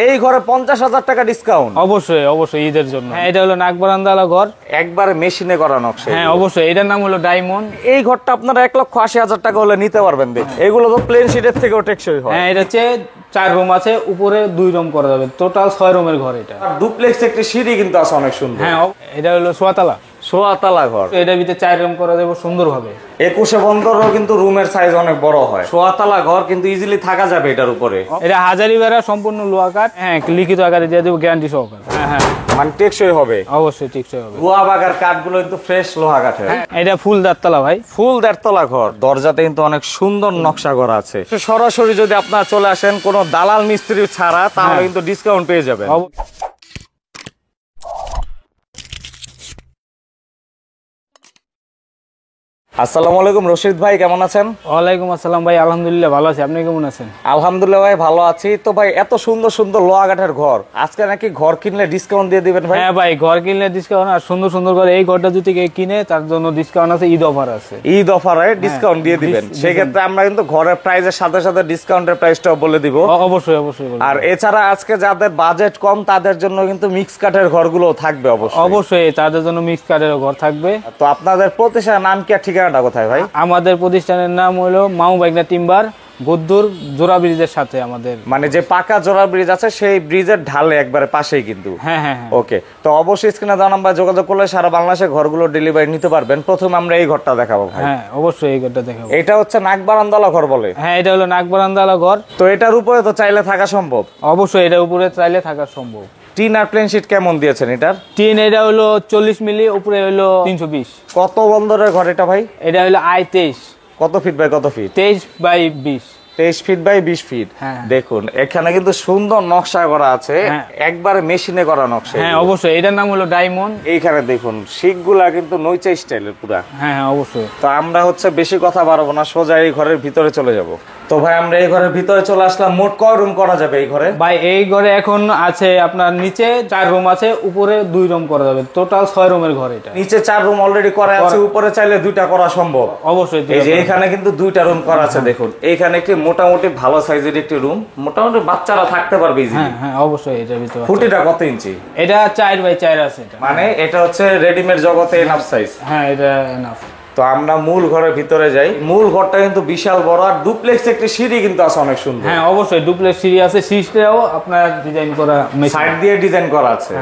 এই ঘরে 50,000 টাকা ডিসকাউন্ট। অবশ্যই অবশ্যই ঈদের জন্য। হ্যাঁ, এটা হলো নাক বারান্দাওয়ালা ঘর, একবারে মেশিনে করা নকশা। হ্যাঁ অবশ্যই, এটার নাম হলো ডায়মন্ড। এই ঘরটা আপনারা 1,80,000 টাকা হলে নিতে পারবেন। এগুলো তো প্লেন শীটের থেকেও টেকসই হয়। হ্যাঁ, এটা হচ্ছে 4 রুম আছে, উপরে 2 রুম করা যাবে, টোটাল 6 রুমের ঘর এটা। আর ডুপ্লেক্স একটি সিঁড়ি কিন্তু আছে অনেক সুন্দর। হ্যাঁ, এটা হলো সোয়াতলা। সোয়াতলা ঘর, এটার ভিতরে 4 রুম করা যাবে সুন্দরভাবে। 21 বন্দরও কিন্তু রুমের সাইজ অনেক বড় হয়। সোয়াতলা ঘর কিন্তু ইজিলি থাকা যাবে এটার উপরে। এটা হাজারি বেড়া, সম্পূর্ণ লোহা কাঠ। হ্যাঁ, লিখিত আকারে দিয়ে দেবো, গ্যারান্টি সহকারে। হ্যাঁ হ্যাঁ, মানে টেকসই হবে। অবশ্যই টেকসই হবে। লোহা বাগার কাঠগুলো কিন্তু ফ্রেশ লোহা কাঠের। এটা ফুল দেড়তলা ভাই, ফুল দেড়তলা ঘর। দরজাতে কিন্তু অনেক সুন্দর নকশা করা আছে। সরাসরি যদি আপনারা চলে আসেন কোনো দালাল মিস্ত্রি ছাড়া, তাহলে কিন্তু ডিসকাউন্ট পেয়ে যাবেন। আসসালামু আলাইকুম রশিদ ভাই, কেমন আছেন? ওয়ালাইকুম আসসালাম ভাই, আলহামদুলিল্লাহ ভালো আছি, আপনি কেমন আছেন? আলহামদুলিল্লাহ ভাই ভালো আছি। তো ভাই এত সুন্দর সুন্দর লোহা কাঠের ঘর, আজকে নাকি ঘর কিনলে ডিসকাউন্ট দিয়ে দিবেন ভাই? হ্যাঁ ভাই, ঘর কিনলে ডিসকাউন্ট, আর সুন্দর সুন্দর করে এই ঘরটা যদি কেউ কিনে তার জন্য ডিসকাউন্ট আছে, ঈদ অফার আছে। ঈদ অফারে ডিসকাউন্ট দিয়ে দিবেন। সেক্ষেত্রে আমরা কিন্তু ঘরের প্রাইসের সাথে সাথে ডিসকাউন্টের প্রাইসটাও বলে দিব। অবশ্যই অবশ্যই। আর এছাড়া আজকে যাদের বাজেট কম তাদের জন্য কিন্তু মিক্স কাঠের ঘরগুলো থাকবে। অবশ্যই তাদের জন্য মিক্স কাঠের ঘর থাকবে। তো আপনাদের প্রতিষ্ঠানের নাম কি আর ঠিকানাটা কোথায় ভাই? আমাদের প্রতিষ্ঠানের নাম হলো মাউ বাইগনা টিম্বার, গদ্দুর জোড়া ব্রিজের সাথে আমাদের, মানে যে পাকা জোড়া ব্রিজ আছে সেই ব্রিজের ঢালে একবারে পাশেই কিন্তু। হ্যাঁ হ্যাঁ। ওকে, তো অবশ্যই স্ক্রিনে দেওয়া নাম্বার যোগাযোগ করলে সারা বাংলাদেশে ঘরগুলো ডেলিভারি নিতে পারবেন। প্রথমে আমরা এই ঘরটা দেখাবো ভাই। হ্যাঁ অবশ্যই, এই ঘরটা দেখাবো। এটা হচ্ছে নাক বারান্দাওয়ালা ঘর বলে। হ্যাঁ, এটা হলো নাক বারান্দাওয়ালা ঘর। তো এটার উপরে তো চাইলে থাকা সম্ভব? অবশ্যই, এটার উপরে চাইলে থাকা সম্ভব। টিন আর প্লেন শীট কেমন দিয়েছেন এটার? টিন এটা হলো 40 মিলি, উপরে হলো 320। কত বন্দরের ঘর এটা ভাই? এটা হলো I23। কত ফিট বাই কত ফিট? 23/20। 23 feet by 20 feet. হ্যাঁ। দেখুন এখানে কিন্তু সুন্দর নকশা করা আছে, একবারে মেশিনে করা নকশা। হ্যাঁ অবশ্যই, এটার নাম হলো ডায়মন্ড। এইখানে দেখুন শিকগুলা কিন্তু নইচা স্টাইলের পুরা। হ্যাঁ হ্যাঁ অবশ্যই। তো আমরা হচ্ছে বেশি কথা বাড়াবো না, সোজা এই ঘরের ভিতরে চলে যাব। তো ভাই আমরা এই ঘরের ভিতরে চলে আসলাম। মোট কয় রুম করা যাবে এই ঘরে? ভাই এই ঘরে এখন আছে আপনার নিচে 4 রুম আছে, উপরে 2 রুম করা যাবে, টোটাল 6 রুমের ঘর এটা। নিচে 4 রুম অলরেডি করা আছে, উপরে চাইলে 2টা করা সম্ভব। অবশ্যই। এই যে এখানে কিন্তু 2টা রুম করা আছে। দেখুন এইখানে একটি মোটামুটি ভালো সাইজের একটি রুম, মোটামুটি বাচ্চারা থাকতে পারবে ইজিলি। হ্যাঁ হ্যাঁ অবশ্যই, এটার ভিতরে। ফুটিটা কত ইঞ্চি? এটা 4/4 আছে এটা। মানে এটা হচ্ছে রেডিমেড জগতে এনাফ সাইজ। হ্যাঁ, এটা এনাফ। তো আমরা মূল ঘরের ভিতরে যাই। মূল ঘরটা কিন্তু বিশাল বড়, আর ডুপ্লেক্স একটি সিঁড়ি কিন্তু আছে অনেক সুন্দর। হ্যাঁ অবশ্যই, ডুপ্লেক্স সিঁড়ি আছে, সিঁড়িটাও আপনার ডিজাইন করা, সাইড দিয়ে ডিজাইন করা আছে।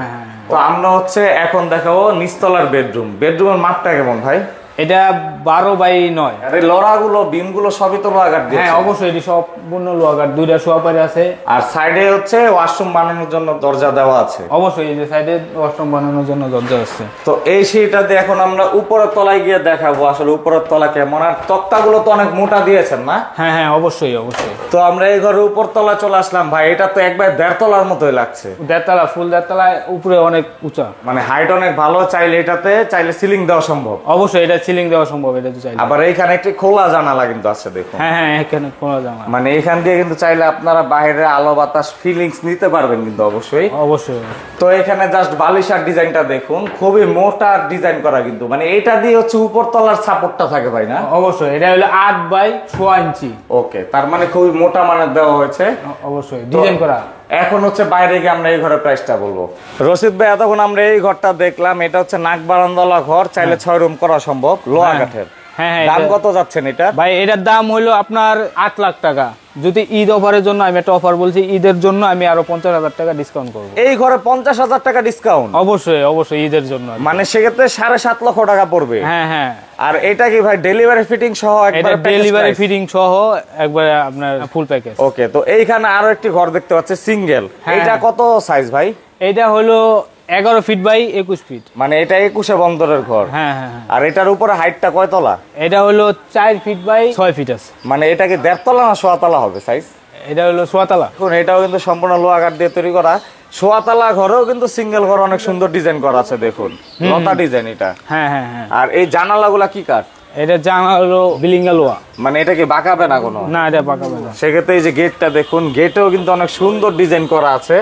তো আমরা হচ্ছে এখন দেখাবো নিচতলার বেডরুম। বেডরুমের মাপটা কেমন ভাই? এটা 12/9। আর এই লড়াগুলো বিমগুলো সবই তো লোহা কাঠ দিয়ে। হ্যাঁ অবশ্যই, এটি সম্পূর্ণ লোহা কাঠ। 2টা শোয়াপারে আছে, আর সাইডে হচ্ছে ওয়াশরুম বানানোর জন্য দরজা দেওয়া আছে। অবশ্যই, এই যে সাইডে ওয়াশরুম বানানোর জন্য দরজা আছে। তো এই সিঁড়িটা দিয়ে এখন আমরা উপরের তলায় গিয়ে দেখাবো আসলে উপরের তলা কেমন। আর তক্তাগুলো তো অনেক মোটা দিয়েছেন না? হ্যাঁ হ্যাঁ অবশ্যই অবশ্যই। তো আমরা এই ঘরের উপর তলা চলে আসলাম ভাই। এটা তো একবার 1.5 তলার মতোই লাগছে। 1.5 তলা, ফুল 1.5 তলায়, উপরে অনেক উঁচা, মানে হাইট অনেক ভালো। চাইলে এটাতে চাইলে সিলিং দেওয়া সম্ভব। অবশ্যই, এটা সিলিং দেওয়া সম্ভব, এটা তো চাইলে। আবার এইখানে একটি খোলা জানালা কিন্তু আছে দেখুন। হ্যাঁ হ্যাঁ, এখানে খোলা জানালা, মানে এখান দিয়ে কিন্তু চাইলে আপনারা বাইরে আলো বাতাস ফিলিংস নিতে পারবেন কিন্তু অবশ্যই। অবশ্যই। তো এখানে জাস্ট বালিশার ডিজাইনটা দেখুন, খুবই মোটা ডিজাইন করা কিন্তু। মানে এটা দিয়ে হচ্ছে উপর তলার সাপোর্টটা থাকে ভাই না? অবশ্যই, এটা হলো 8/6 ইঞ্চি। ওকে, তার মানে খুবই মোটা মানের দেওয়া হয়েছে। অবশ্যই ডিজাইন করা। এখন হচ্ছে বাইরে গিয়ে আমরা এই ঘরের প্রাইসটা বলবো। রশিদ ভাই এতক্ষণ আমরা এই ঘরটা দেখলাম, এটা হচ্ছে নাক বারান্দাওয়ালা ঘর, চাইলে 6 রুম করা সম্ভব, লোহা কাঠের। হ্যাঁ, দাম কত যাচ্ছেন এটা ভাই? এটার দাম হলো আপনার 8 লাখ টাকা। যদি ঈদ অফারের জন্য, আমি একটা অফার বলছি, ঈদের জন্য আমি আরো 50,000 টাকা ডিসকাউন্ট করবো। এই ঘরে 50,000 টাকা ডিসকাউন্ট? অবশ্যই অবশ্যই, ঈদের জন্য। মানে সেক্ষেত্রে 7.5 লক্ষ টাকা পড়বে। হ্যাঁ হ্যাঁ। আর এটা কি ভাই ডেলিভারি ফিটিং সহ? এটা ডেলিভারি ফিটিং সহ একবারে আপনার ফুল প্যাকেজ। ওকে, তো এইখানে আরো একটি ঘর দেখতে পাচ্ছি সিঙ্গেল। এটা কত সাইজ ভাই? এটা হলো 11 ফিট বাই 21 ফিট। মানে এটা 21 বন্দরের ঘর। হ্যাঁ হ্যাঁ। আর এটার উপরে হাইটটা কয় তলা? এটা হলো 4 ফিট বাই 6 ফিট আছে। মানে এটা কি 1.5 তলা না 1.5 তলা হবে সাইজ? এটা হলো 6 তলা। এখন এটাও কিন্তু সম্পূর্ণ লোহা কাঠ দিয়ে তৈরি করা। 1.5 তলা ঘরেও কিন্তু সিঙ্গেল ঘর অনেক সুন্দর ডিজাইন করা আছে দেখুন, লতা ডিজাইন এটা। হ্যাঁ হ্যাঁ হ্যাঁ। আর এই জানালাগুলা কি কাঠ? এটা জানা হলো বিলিঙ্গা লোহা। মানে এটা কি বাঁকাবে না কোনো? না, এটা বাঁকাবে না। সেক্ষেত্রে এই যে গেটটা দেখুন, গেটেও কিন্তু অনেক সুন্দর ডিজাইন করা আছে।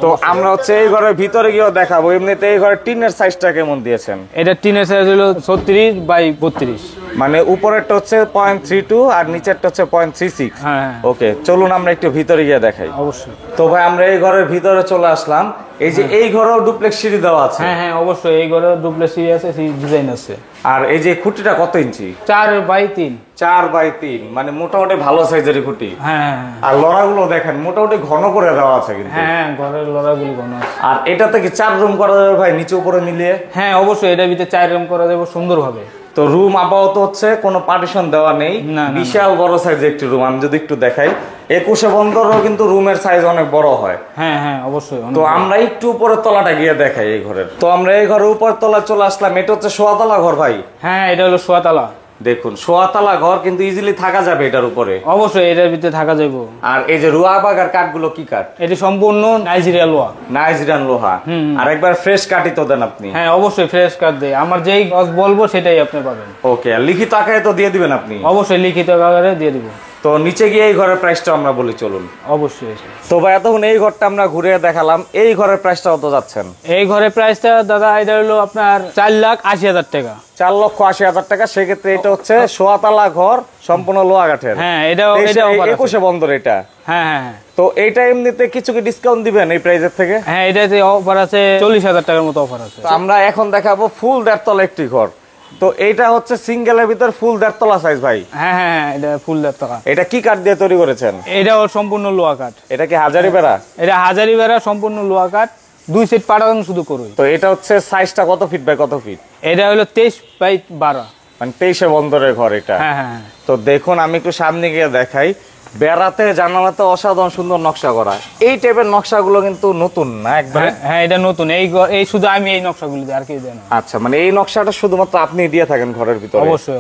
তো আমরা হচ্ছে এই ঘরের ভিতরে গিয়েও দেখাবো। এমনিতে এই ঘরের টিনের সাইজটা কেমন দিয়েছেন? এটা টিনের সাইজ হলো 36x32। মানে উপরেরটা হচ্ছে 0.32 আর নিচেরটা হচ্ছে 0.36। হ্যাঁ ওকে, চলুন আমরা একটু ভিতরে গিয়ে দেখাই। অবশ্যই। তো ভাই আমরা এই ঘরের ভিতরে চলে আসলাম। এই যে এই ঘরেও ডুপ্লেক্স সিঁড়ি দেওয়া আছে। হ্যাঁ অবশ্যই, এই ঘরে ডুপ্লেক্স সিঁড়ি আছে, ডিজাইন আছে। আর এই যে খুঁটিটা কত ইঞ্চি? 4x3। 4x3, মানে মোটামুটি ভালো সাইজের খুঁটি। হ্যাঁ আর লড়াগুলো দেখেন মোটামুটি ঘন করে দেওয়া আছে কিন্তু। হ্যাঁ ঘরের লড়াগুলি ঘন আছে। আর এটাতে কি 4 রুম করা যাবে ভাই, নিচে উপরে মিলিয়ে? হ্যাঁ অবশ্যই, এটার ভিতরে 4 রুম করা যাবে সুন্দরভাবে। তো রুম আপাতত হচ্ছে কোনো পার্টিশন দেওয়া নেই, না, বিশাল বড় সাইজের একটি রুম। আমি যদি একটু দেখাই, 21 বন্ধরও কিন্তু রুমের সাইজ অনেক বড় হয়। হ্যাঁ অবশ্যই। তো আমরা একটু উপরের তলাটা গিয়ে দেখাই এই ঘরের। তো আমরা এই ঘরের উপর তলা চলে আসলাম। এটা হচ্ছে শোয়াতলা ঘর ভাই। হ্যাঁ এটা হলো শোয়াতলা। দেখুন শোয়াতলা ঘর কিন্তু ইজিলি থাকা যাবে এটার উপরে। অবশ্যই এটার ভিতরে থাকা যাবে। আর এই যে রুয়া বাগার কাঠগুলো কি কাঠ? এটি সম্পূর্ণ নাইজেরিয়া লোহা। নাইজেরিয়ান লোহা। আর একবার ফ্রেশ কাঠই তো দেন আপনি? হ্যাঁ অবশ্যই ফ্রেশ কাঠ দেয়, আমার যেই গছ বলবো সেটাই আপনি পাবেন। ওকে, লিখিত আকারে তো দিয়ে দিবেন আপনি? অবশ্যই লিখিত আকারে দিয়ে দিব। তো নিচে গিয়ে এই ঘরের প্রাইসটা আমরা বলি চলুন। অবশ্যই। তো ভাই এতক্ষণ এই ঘরটা আমরা ঘুরে দেখালাম, এই ঘরের প্রাইসটা কত যাচ্ছেন? এই ঘরের প্রাইসটা দাদা এটা হলো আপনার 4,80,000 টাকা। 4,80,000 টাকা। সেক্ষেত্রে এটা হচ্ছে শোয়াতলা ঘর, সম্পূর্ণ লোহা কাঠের। হ্যাঁ এটাও 21 বন্দর এটা। হ্যাঁ। তো এইটা এমনিতে কিছু কি ডিসকাউন্ট দিবেন এই প্রাইসের থেকে? হ্যাঁ এটাতে অফার আছে, 40,000 টাকার মতো অফার আছে। তো আমরা এখন দেখাবো ফুল 1.5 তলা একটি ঘর। তো এইটা হচ্ছে সিঙ্গেলের ভিতর ফুল 1.5 তলা সাইজ ভাই। হ্যাঁ এটা ফুল 1.5 টাকা। এটা কি কাঠ দিয়ে তৈরি করেছেন? এটাও সম্পূর্ণ লোহা কাঠ। এটা কি হাজারি বেড়া? এটা হাজারি বেড়া, সম্পূর্ণ লোহা কাঠ, 2 সেট পাঠানো শুধু করুই। তো এটা হচ্ছে সাইজটা কত ফিট বাই কত ফিট? এটা হলো 23x12। মানে 23 বন্দরের ঘর এটা। হ্যাঁ। তো দেখুন আমি একটু সামনে গিয়ে দেখাই। বেড়াতে জানালাতে অসাধারণ সুন্দর নকশা করা। এই টাইপের নকশাগুলো কিন্তু নতুন না একবারে? হ্যাঁ এটা নতুন, এই শুধু আমি এই নকশাগুলো দিই, আর কেউ দেয় না। আচ্ছা, মানে এই নকশাটা শুধুমাত্র আপনি দিয়ে থাকেন ঘরের ভিতরে? অবশ্যই।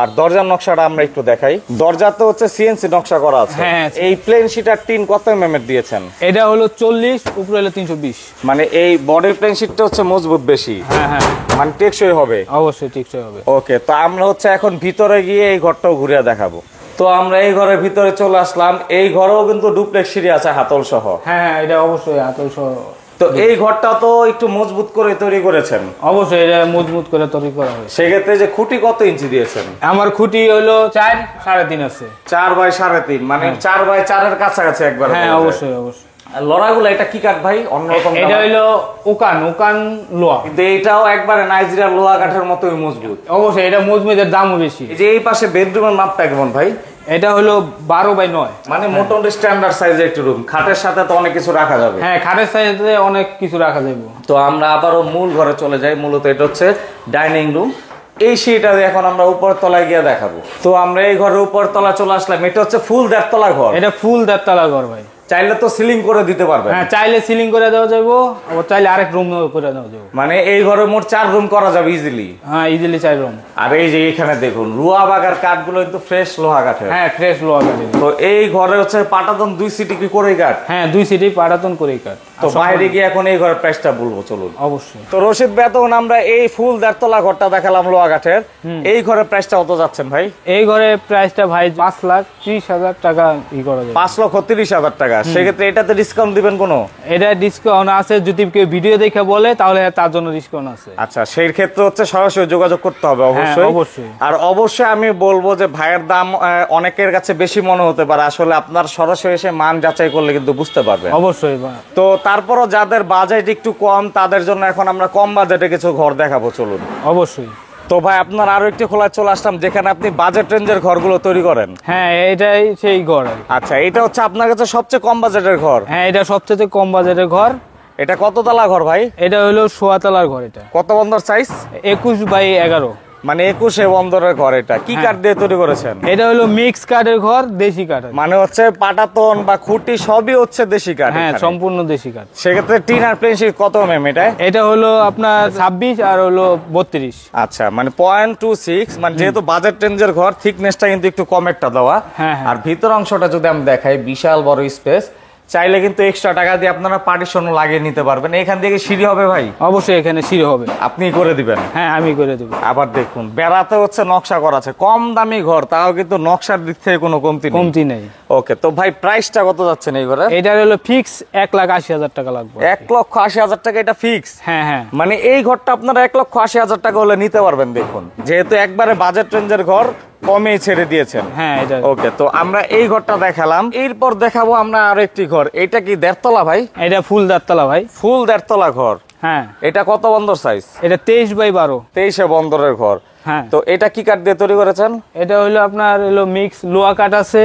আর দরজার নকশাটা আমরা একটু দেখাই। দরজাতে হচ্ছে সিএনসি নকশা করা আছে। হ্যাঁ। এই প্লেন শিটার টিন কত এমএম দিয়েছেন? এটা হলো 40, উপরে হলো 320। মানে এই বডির প্লেন শিটটা হচ্ছে মজবুত বেশি। হ্যাঁ মানে টেকসই হবে। অবশ্যই ঠিকঠাক হবে। ওকে, তো আমরা হচ্ছে এখন ভিতরে গিয়ে এই ঘরটাও ঘুরে দেখাবো। তো আমরা এই ঘরের ভিতরে চলে আসলাম। এই ঘরেও কিন্তু ডুপ্লেক্স সিঁড়ি আছে হাতল সহ। হ্যাঁ এটা অবশ্যই হাতল সহ। তো এই ঘরটা তো একটু মজবুত করে তৈরি করেছেন? অবশ্যই এটা মজবুত করে তৈরি করা হয়েছে। সেক্ষেত্রে যে খুঁটি কত ইঞ্চি দিয়েছেন? আমার খুঁটি হলো 4, 3.5 আছে। 4x3.5, মানে 4x4 কাছাকাছি একবার। হ্যাঁ অবশ্যই। লড়াগুলো এটা কি কাঠ ভাই? অন্যরকম। এটা হলো ওকান লোহা। কিন্তু এটাও একবারে নাইজেরিয়ার লোহা কাঠের মতোই মজবুত। অবশ্যই এটা মজবুতের দামও বেশি। এই যে এই পাশে বেডরুমের মাপটা কেমন ভাই? এটা হলো 12x9। মানে মোটামুটি স্ট্যান্ডার্ড সাইজের একটি রুম। খাটের সাথে তো অনেক কিছু রাখা যাবে। হ্যাঁ খাটের সাইজে অনেক কিছু রাখা যাবে। তো আমরা আবারও মূল ঘরে চলে যাই। মূলত এটা হচ্ছে ডাইনিং রুম। এই সিঁড়িটা এখন আমরা উপর তলায় গিয়ে দেখাবো। তো আমরা এই ঘরের উপর তলা চলে আসলাম। এটা হচ্ছে ফুল 1.5 তলা ঘর। এটা ফুল 1.5 তলা ঘর ভাই। চাইলে তো সিলিং করে দিতে পারবে? হ্যাঁ চাইলে সিলিং করে দেওয়া যাবে, আবার চাইলে আরেক রুম করে দেওয়া যাবে। মানে এই ঘরে মোট 4 রুম করা যাবে ইজিলি? হ্যাঁ ইজিলি 4 রুম। আর এই যে এখানে দেখুন রুয়া বাগার কাঠগুলো কিন্তু ফ্রেশ লোহা কাঠের। হ্যাঁ ফ্রেশ লোহা কাঠ। তো এই ঘরে হচ্ছে পাটাতন 2 সিটি কি করে কাঠ? হ্যাঁ 2 সিটি পাটাতন করে কাঠ। তো বাইরে গিয়ে এখন এই ঘরের প্রাইসটা বলবো চলুন। অবশ্যই। তো রশিদ ভাই, তখন আমরা এই ফুল 1.5 তলা ঘরটা দেখালাম লোহা কাঠের। এই ঘরের প্রাইসটা কত যাচ্ছেন ভাই? এই ঘরের প্রাইসটা ভাই 5,30,000 টাকা করা যাবে। 5,30,000 টাকা। সেক্ষেত্রে এটাতে ডিসকাউন্ট দিবেন কোনো? এটা ডিসকাউন্ট আছে, যদি কেউ ভিডিও দেখে বলে তাহলে তার জন্য ডিসকাউন্ট আছে। আচ্ছা, সেই ক্ষেত্রে হচ্ছে সরাসরি যোগাযোগ করতে হবে অবশ্যই। অবশ্যই। আর অবশ্যই আমি বলবো যে ভাইয়ের দাম অনেকের কাছে বেশি মনে হতে পারে, আসলে আপনার সরাসরি এসে মান যাচাই করলে কিন্তু বুঝতে পারবেন। অবশ্যই। তো তারপরও যাদের বাজেট একটু কম তাদের জন্য এখন আমরা কম বাজেটে কিছু ঘর দেখাবো চলুন। অবশ্যই। তো ভাই আপনার আরো একটি খোলা চলে আসলাম যেখানে আপনি বাজেট রেঞ্জের ঘরগুলো তৈরি করেন। হ্যাঁ এটাই সেই ঘর। আচ্ছা, এটা হচ্ছে আপনার কাছে সবচেয়ে কম বাজেটের ঘর? হ্যাঁ এটা সবচেয়ে কম বাজেটের ঘর। এটা কত তলা ঘর ভাই? এটা হলো 16 তলার ঘর। এটা কত বন্দর সাইজ? 21x11। মানে 21 বন্দরের ঘর। এটা কি কাঠ দিয়ে তৈরি করেছেন? এটা হলো মিক্স কাঠের ঘর, দেশি কাঠ। মানে হচ্ছে পাটাতন বা খুঁটি সবই হচ্ছে দেশি কাঠ? হ্যাঁ সম্পূর্ণ দেশি কাঠ। সেক্ষেত্রে টিন আর প্লেন শিট কত এমএম এটা? এটা হলো আপনার 26 আর হলো 32। আচ্ছা, মানে 0.26, মানে যেহেতু বাজেট রেঞ্জের ঘর থিকনেসটা কিন্তু একটু কম একটা দেওয়া। হ্যাঁ। আর ভিতর অংশটা যদি আমি দেখাই, বিশাল বড় স্পেস। চাইলে কিন্তু এক্সট্রা টাকা দিয়ে আপনারা পার্টিশনও লাগিয়ে নিতে পারবেন। এখান থেকে সিঁড়ি হবে ভাই? অবশ্যই এখানে সিঁড়ি হবে। আপনি করে দিবেন? হ্যাঁ আমি করে দেবো। আবার দেখুন বেড়াতে হচ্ছে নকশা করা আছে, কম দামি ঘর, তাও কিন্তু নকশার দিক থেকে কোনো কমতি নেই। ওকে, তো ভাই প্রাইসটা কত যাচ্ছে এই ঘরে? এটার হলো ফিক্স 1,80,000 টাকা লাগবে। 1,80,000 টাকা এটা ফিক্স? হ্যাঁ হ্যাঁ। মানে এই ঘরটা আপনারা 1,80,000 টাকা হলে নিতে পারবেন। দেখুন যেহেতু একবারে বাজেট রেঞ্জের ঘর, কমে ছেড়ে দিয়েছেন। হ্যাঁ এটা। ওকে, তো আমরা এই ঘরটা দেখালাম, এরপর দেখাবো আমরা আরো একটি ঘর। এটা কি 1.5 তলা ভাই? এটা ফুল 1.5 তলা ভাই। ফুল 1.5 তলা ঘর? হ্যাঁ। এটা কত বন্দর সাইজ? এটা 23/12। 23 বন্দরের ঘর। হ্যাঁ। তো এটা কি কাঠ দিয়ে তৈরি করেছেন? এটা হলো আপনার হলো মিক্স লোহা কাঠ আছে,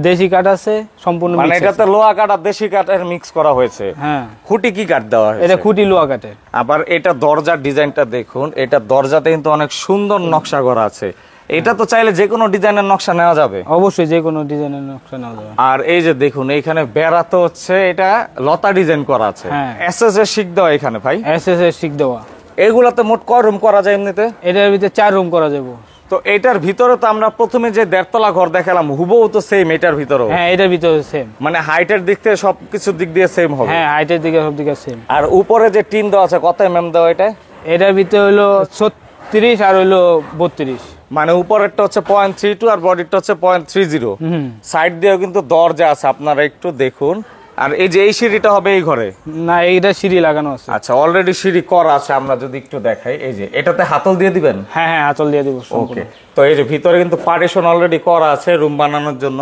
দেশি কাঠ আছে, সম্পূর্ণ মানে mix এটাতে আছে। লোহা কাঠ আর দেশি কাঠের মিক্স করা হয়েছে। হ্যাঁ। খুঁটি কি কাঠ দেওয়া হয়েছে? এটা খুঁটি লোহা কাঠের। আবার এটা দরজার ডিজাইনটা দেখুন, এটা দরজাতে কিন্তু অনেক সুন্দর নকশা করা আছে। এটা তো চাইলে যে কোনো ডিজাইনের নকশা নেওয়া যাবে? অবশ্যই যে কোনো ডিজাইনের নকশা নেওয়া যাবে। আর এই যে দেখুন এইখানে বেড়াতে হচ্ছে এটা লতা ডিজাইন করা আছে। হ্যাঁ। এসএস এর শিক দেওয়া এখানে ভাই? এসএস এর শিক দেওয়া। এগুলাতে মোট কয় রুম করা যায় এমনিতে? এটার ভিতরে 4 রুম করা যাবে। তো এটার ভিতরে তো আমরা প্রথমে যে 1.5 তলা ঘর দেখালাম হুবহু তো সেম এটার ভিতরেও? হ্যাঁ এটার ভিতরে সেম। মানে হাইটের দিক থেকে সবকিছুর দিক দিয়ে সেম হবে? হ্যাঁ হাইটের দিকে সব দিকে সেম। আর উপরে যে টিন দেওয়া আছে কত এমএম দেওয়া এটা? এটার ভিতরে হলো 36 আর হলো 32। মানে উপরেরটা হচ্ছে 0.32 আর বডিরটা হচ্ছে 0.30। হুম। সাইড দিয়েও কিন্তু দরজা আছে, আপনারা একটু দেখুন। আর এই যে এই সিঁড়িটা হবে এই ঘরে? না এইটা সিঁড়ি লাগানো আছে। আচ্ছা, অলরেডি সিঁড়ি করা আছে, আমরা যদি একটু দেখাই। এই যে এটাতে হাতল দিয়ে দিবেন? হ্যাঁ হ্যাঁ আঁচল দিয়ে দেবো। ওকে, তো এই যে ভিতরে কিন্তু পার্টিশন অলরেডি করা আছে রুম বানানোর জন্য।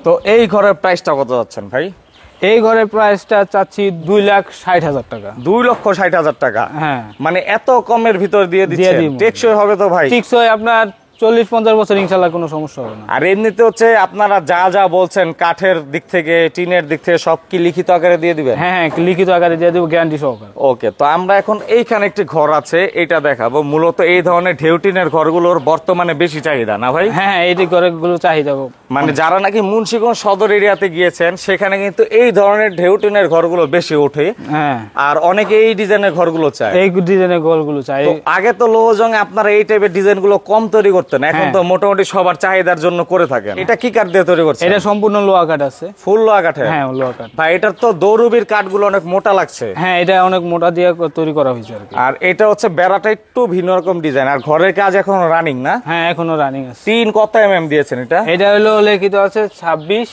তো এই ঘরের প্রাইসটা কত যাচ্ছেন ভাই? এই ঘরের প্রাইসটা চাচ্ছি 2,60,000 টাকা। 2,60,000 টাকা? হ্যাঁ। মানে এত কমের ভিতর দিয়ে দিচ্ছেন? দিব। টেকসই হবে তো ভাই? টেকসই আপনার 40-50 বছর ইনশাআল্লাহ কোনো সমস্যা হবে না। আর এমনিতে হচ্ছে আপনারা যা যা বলছেন কাঠের দিক থেকে টিনের দিক থেকে সব কি লিখিত আকারে দিয়ে দিবেন? হ্যাঁ হ্যাঁ লিখিত আকারে দিয়ে দেবো, গ্যারান্টি সহকারে। ওকে, তো আমরা এখন এইখানে একটি ঘর আছে এটা দেখাবো। মূলত এই ধরনের ঢেউ টিনের ঘরগুলোর বর্তমানে বেশি চাহিদা না ভাই? হ্যাঁ হ্যাঁ এই ঘরগুলো চাহিদা। মানে যারা নাকি মুন্সিগঞ্জ সদর এরিয়াতে গিয়েছেন সেখানে কিন্তু এই ধরনের ঢেউ টিনের ঘরগুলো বেশি ওঠে। হ্যাঁ। আর অনেকে এই ডিজাইনের ঘরগুলো চায়। এই ডিজাইনের ঘরগুলো চাই। তো আগে তো লোহজং আপনারা এই টাইপের ডিজাইন গুলো কম তৈরি করতেন, এখন তো মোটামুটি সবার চাহিদার জন্য করে থাকেন। এটা কি কাঠ দিয়ে তৈরি করছেন? এটা সম্পূর্ণ লোহা কাঠ আছে। ফুল লোহা কাঠের? হ্যাঁ লোহা কাঠ। ভাই এটার তো দৌরুবির কাঠগুলো অনেক মোটা লাগছে। হ্যাঁ এটা অনেক মোটা দিয়ে তৈরি করা হয়েছে আর কি। আর এটা হচ্ছে বেড়াটা একটু ভিন্ন রকম ডিজাইন। আর ঘরের কাজ এখন রানিং না? হ্যাঁ এখনো রানিং আছে। তিন কত এমএম দিয়েছেন এটা? এটা হলো লিখিত আছে 26।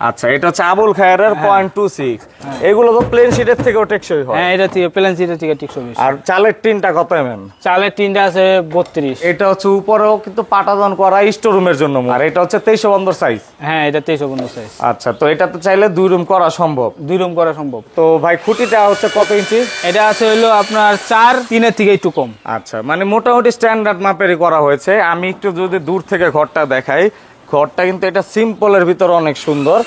আচ্ছা, এটা হচ্ছে আবুল খায়েরের 0.26। এগুলো তো প্লেন শীটের থেকেও টেকসই হয়? হ্যাঁ এটা থেকে প্লেন সিটের থেকে টেকসই বেশি। আর চালের টিনটা কত এমএম? চালের টিনটা আছে 32। এটা হচ্ছে উপরেও কিন্তু পাটাদন করা স্টোর রুমের জন্য। আর এটা হচ্ছে 23 বন্দর সাইজ? হ্যাঁ এটা 23 বন্ধ সাইজ। আচ্ছা, তো এটা তো চাইলে 2 রুম করা সম্ভব? 2 রুম করা সম্ভব। তো ভাই খুঁটিটা হচ্ছে কত ইঞ্চি? এটা আছে হলো আপনার 4-3 থেকে একটু কম। আচ্ছা, মানে মোটামুটি স্ট্যান্ডার্ড মাপেরই করা হয়েছে। আমি একটু যদি দূর থেকে ঘরটা দেখাই, ঘরটা কিন্তু এটা সিম্পলের ভিতরে অনেক সুন্দর।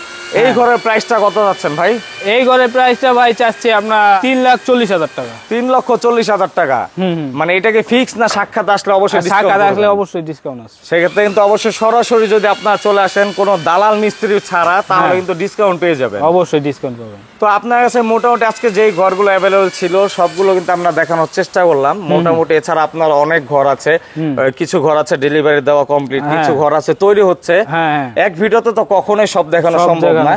এই ঘরের প্রাইসটা কত যাচ্ছেন ভাই? এই ঘরের প্রাইসটা ভাই চাচ্ছি আপনার 3,40,000 টাকা। 3,40,000 টাকা? মানে এটাকে ফিক্স না সাক্ষাৎ আসলে অবশ্যই সাক্ষাৎ আসলে অবশ্যই ডিসকাউন্ট আছে? সেক্ষেত্রে কিন্তু অবশ্যই সরাসরি যদি আপনারা চলে আসেন কোনো দালাল মিস্ত্রি ছাড়া, তাহলে কিন্তু ডিসকাউন্ট পেয়ে যাবেন। অবশ্যই ডিসকাউন্ট পাবেন। তো আপনার কাছে মোটামুটি আজকে যেই ঘরগুলো অ্যাভেলেবল ছিল সবগুলো কিন্তু আমরা দেখানোর চেষ্টা করলাম মোটামুটি। এছাড়া আপনার অনেক ঘর আছে, কিছু ঘর আছে ডেলিভারি দেওয়া কমপ্লিট, কিছু ঘর আছে তৈরি হচ্ছে। এক ভিডিওতে তো কখনোই সব দেখানো সম্ভব না।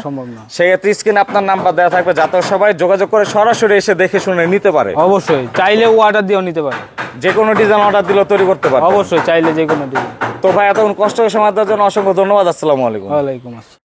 সেক্ষেত্রে স্ক্রিনে আপনার নাম্বার দেওয়া থাকবে, যাতে সবাই যোগাযোগ করে সরাসরি এসে দেখে শুনে নিতে পারে। অবশ্যই চাইলে অর্ডার দিয়েও নিতে পারে, যে কোনো ডিজাইন অর্ডার দিলেও তৈরি করতে পারে। অবশ্যই চাইলে যে কোনো ডিজাইন। তো ভাই এতক্ষণ কষ্ট করে সময় দেওয়ার জন্য অসংখ্য ধন্যবাদ। আসসালামু আলাইকুম। ওয়ালাইকুম আসসালাম।